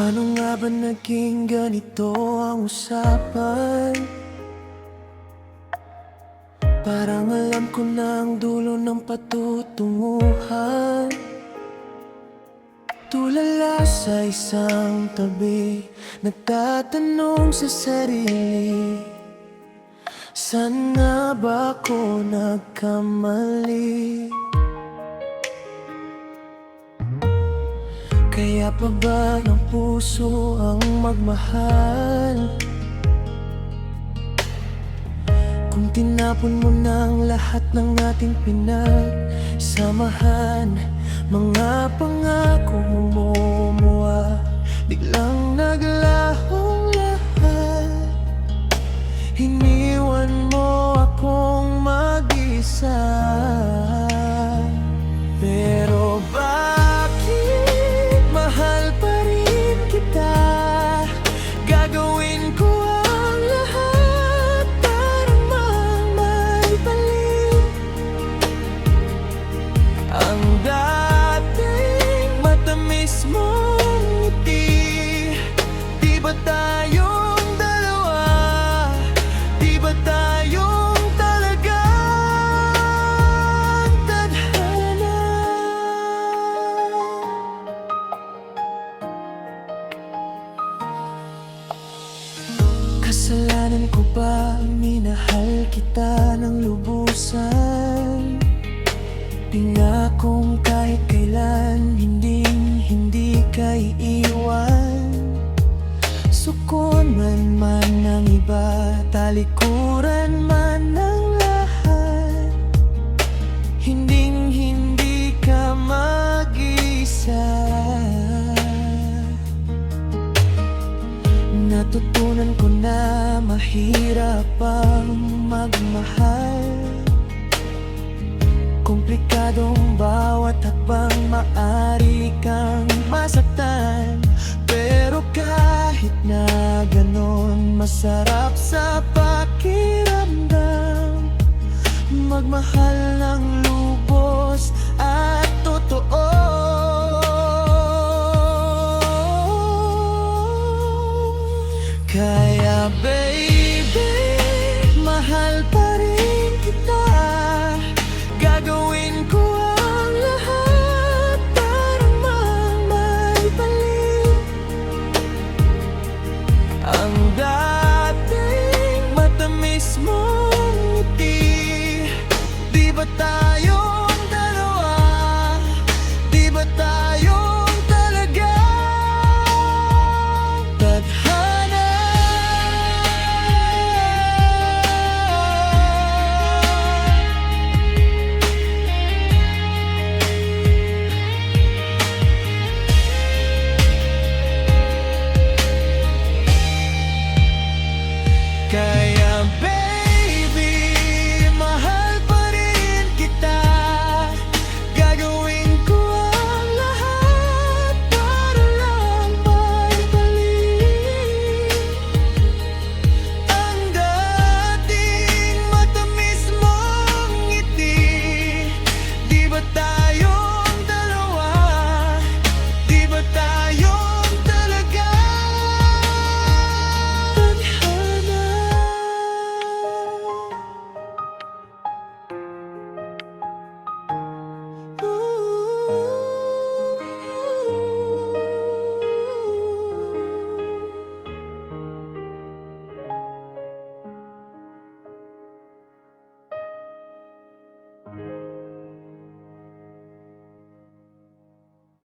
Paano nga ba naging ganito ang usapan? Parang alam ko na ang dulo ng patutunguhan. Tulala sa isang tabi, nagtatanong sa sarili, saan nga ba ako nagkamali? Kaya pa ba ng puso ang magmahal? Kung tinapon mo na ang lahat ng ating pinagsamahan, mga pangako mumumuha, biglang naglahong lahat. Iniwan mo akong mag-isa. Pero bakit mahal pa rin kita? Gagawin ko ang lahat para maibalik ang dating matamis mong ngiti. Di ba tayong dalawa? Di ba tayong talagang tadhana? Kasalanan ko ba minahal kita ng lubusan? Pangakong kahit kailan hindi ka iiwan. Sukon man ng iba, talikuran man ng lahat, hindi ka mag-isa. Natutunan ko na mahirap ang magmahal. Komplikadong bawat hakbang, maari kang masaktan. Pero kahit na ganon, masarap sa pakiramdam magmahal ng lubos at totoo. Kaya baby,